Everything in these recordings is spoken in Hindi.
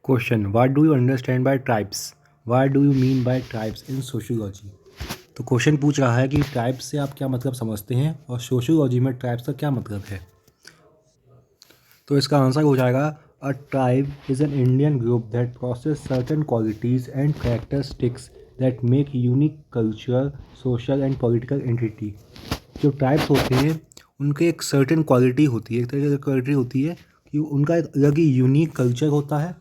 Question what do you understand by tribes. What do you mean by tribes in sociology. तो क्वेश्चन पूछ रहा है कि ट्राइब्स से आप क्या मतलब समझते हैं और सोशियोलॉजी में ट्राइब्स का क्या मतलब है। तो इसका आंसर हो जाएगा अ tribe is an Indian group that process certain qualities and characteristics that make unique culture social and political entity. जो ट्राइब्स होते हैं उनके एक सर्टेन क्वालिटी होती है, एक तरह की क्वालिटी होती है कि उनका एक अलग ही यूनिक कल्चर होता है,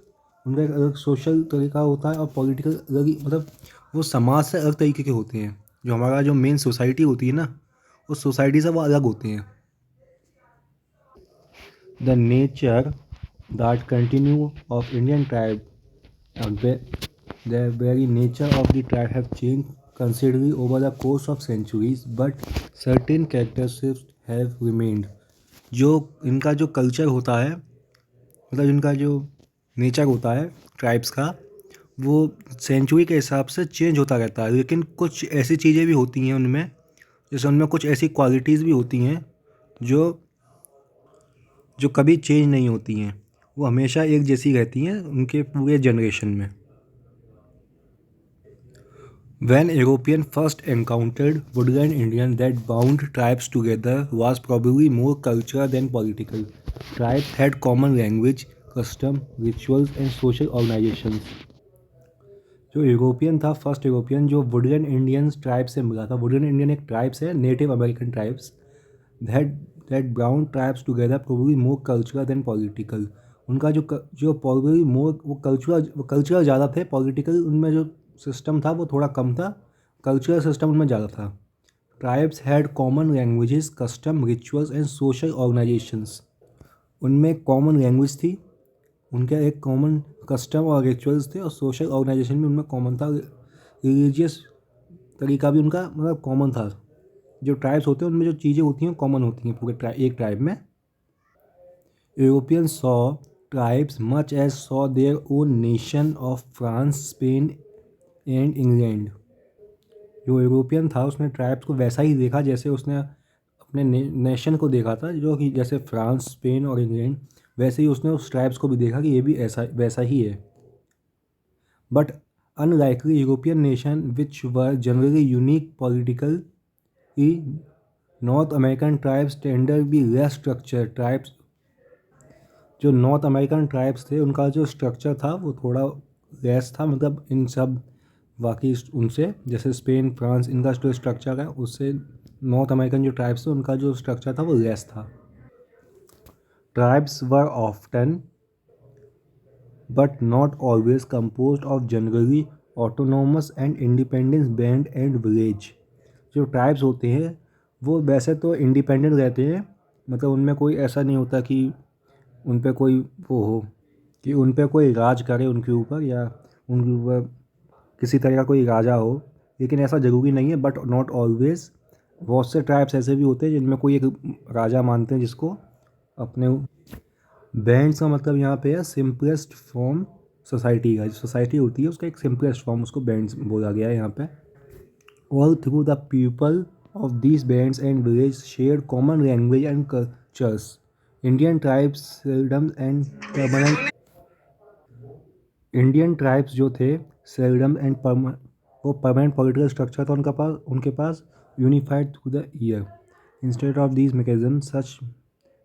उनका एक अलग सोशल तरीका होता है और पॉलिटिकल अलग ही मतलब वो समाज से अलग तरीके के होते हैं। जो हमारा जो मेन सोसाइटी होती है ना, उस सोसाइटी से वो अलग होते हैं। The nature that continue of Indian tribe the very nature of the tribe have changed considerably over the course of centuries, but certain characteristics have remained. जो इनका जो कल्चर होता है, मतलब इनका जो नेचर होता है ट्राइब्स का, वो सेंचुरी के हिसाब से चेंज होता रहता है, लेकिन कुछ ऐसी चीज़ें भी होती हैं उनमें, जैसे उनमें कुछ ऐसी क्वालिटीज़ भी होती हैं जो जो कभी चेंज नहीं होती हैं, वो हमेशा एक जैसी रहती हैं उनके पूरे जनरेशन में। When European first encountered woodland Indians, that bound tribes together was probably more cultural than political. Tribes had common language, custom, rituals and social organizations. जो यूरोपियन था, फर्स्ट यूरोपियन जो वुडलैंड इंडियंस ट्राइब से मिला था। वुडलैंड इंडियन एक ट्राइब्स है, native American tribes. That that brown tribes together probably more cultural than political. उनका जो प्रोबेबली मोर वो कल्चरल ज़्यादा थे, पॉलिटिकल उनमें जो सिस्टम था वो थोड़ा कम था, कल्चरल सिस्टम उनमें ज़्यादा था। Tribes had common languages, custom, rituals and social organisations. उनमें कॉमन लैंग्वेज थी, उनके एक कॉमन कस्टम और रिचुअल्स थे और सोशल ऑर्गेनाइजेशन भी उनमें कॉमन था। रिलीजियस तरीका भी उनका मतलब कॉमन था। जो ट्राइब्स होते हैं उनमें जो चीज़ें होती हैं कॉमन होती हैं पूरे एक ट्राइब में। European saw tribes much as saw their own nation of France, Spain and England. जो यूरोपियन था उसने ट्राइब्स को वैसा ही देखा जैसे उसने अपने नेशन को देखा था, जो कि जैसे फ्रांस, स्पेन और इंग्लैंड, वैसे ही उसने उस ट्राइब्स को भी देखा कि ये भी ऐसा वैसा ही है। But unlikely European nation which were generally unique politically, north American tribes tender be less structure. Tribes जो नॉर्थ अमेरिकन ट्राइब्स थे उनका जो स्ट्रक्चर था वो थोड़ा लेस था, मतलब इन सब बाकी उनसे जैसे स्पेन, फ्रांस, इनका जो स्ट्रक्चर है उससे नॉर्थ अमेरिकन जो ट्राइब्स थे उनका जो स्ट्रक्चर था वो लेस था। Tribes were often but not always composed of generally autonomous and independent band and village। जो ट्राइब्स होते हैं वो वैसे तो इंडिपेंडेंट रहते हैं, मतलब उनमें कोई ऐसा नहीं होता कि उन पे कोई वो हो कि उन पे कोई राज करे उनके ऊपर, या उनके ऊपर किसी तरह का कोई राजा हो, लेकिन ऐसा ज़रूरी नहीं है। बट नॉट ऑलवेज, बहुत से ट्राइब्स ऐसे भी होते हैं जिनमें कोई एक राजा मानते हैं जिसको अपने। बैंड्स का मतलब यहाँ पे है सिंपलेस्ट फॉर्म सोसाइटी का। जो सोसाइटी होती है उसका एक सिंपलेस्ट फॉर्म, उसको बैंड्स बोला गया है यहाँ पे। All through the people of these bands and village share common language and cultures. Indian tribes seldom and permanent Indian tribes जो थे सेल्डम एंड वो परमानेंट पॉलिटिकल स्ट्रक्चर था उनके पास unified through the year. Instead of these mechanism such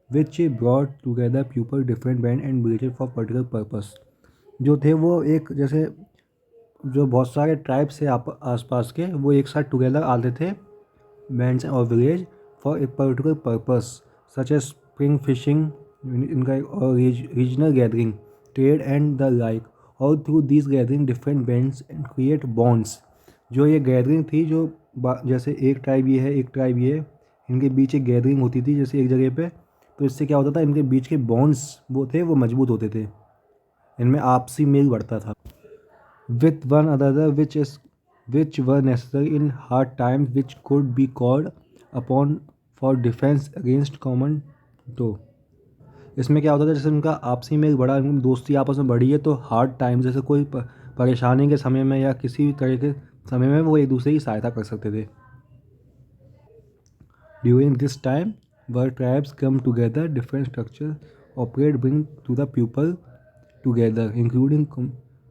which brought together people different band and related for particular purpose। जो थे वो एक जैसे जो बहुत सारे ट्राइब्स थे आसपास के, वो एक साथ टुगेदर आते थे बैंड्स और village for a particular purpose, such as spring fishing, इनका और regional gathering, trade and the like. और through this gathering different bands and create bonds. जो ये गैदरिंग थी, जो जैसे एक ट्राइब ये है, एक ट्राइब ये है, इनके बीच एक गैदरिंग होती थी जैसे एक जगह पे, तो इससे क्या होता था, इनके बीच के बॉन्ड्स वो थे वो मजबूत होते थे, इनमें आपसी मेल बढ़ता था with one another, which were necessary in hard times, which could be called upon for defense against common तो। इसमें क्या होता था, जैसे उनका आपसी में बड़ा दोस्ती आपस में बढ़ी है, तो हार्ड टाइम जैसे कोई परेशानी के समय में या किसी भी तरह के समय में वो एक दूसरे की सहायता कर सकते थे। During this time were tribes come together, different structure operate, bring to the people together, including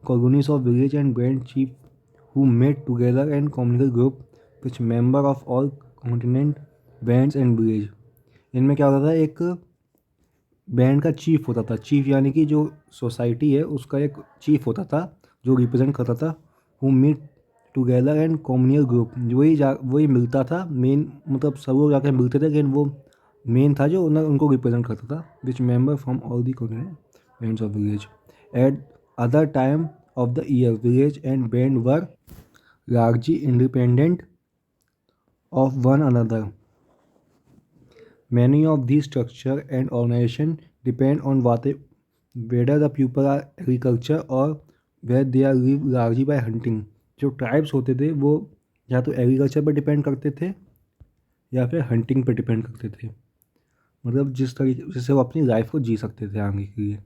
colonies of village and band chief who met together and communal group which member of all continent bands and village. इनमें क्या होता था, एक बैंड का चीफ होता था, चीफ यानी कि जो सोसाइटी है उसका एक चीफ होता था जो रिप्रेजेंट करता था, who meet together and communal group, वही मिलता था, मेन मतलब सब लोग जाकर मिलते थे, लेकिन वो मेन था जो उनको रिप्रेजेंट करता था, which member from all the bands of village. At other time of the year village and band were largely independent of one another. Many of these structure and organization depend on whether the people are agriculture or where they are live largely by hunting. जो ट्राइब्स होते थे वो या तो एग्रीकल्चर पर डिपेंड करते थे या फिर हंटिंग पर डिपेंड करते थे, मतलब जिस तरीके से वो अपनी लाइफ को जी सकते थे आगे के लिए.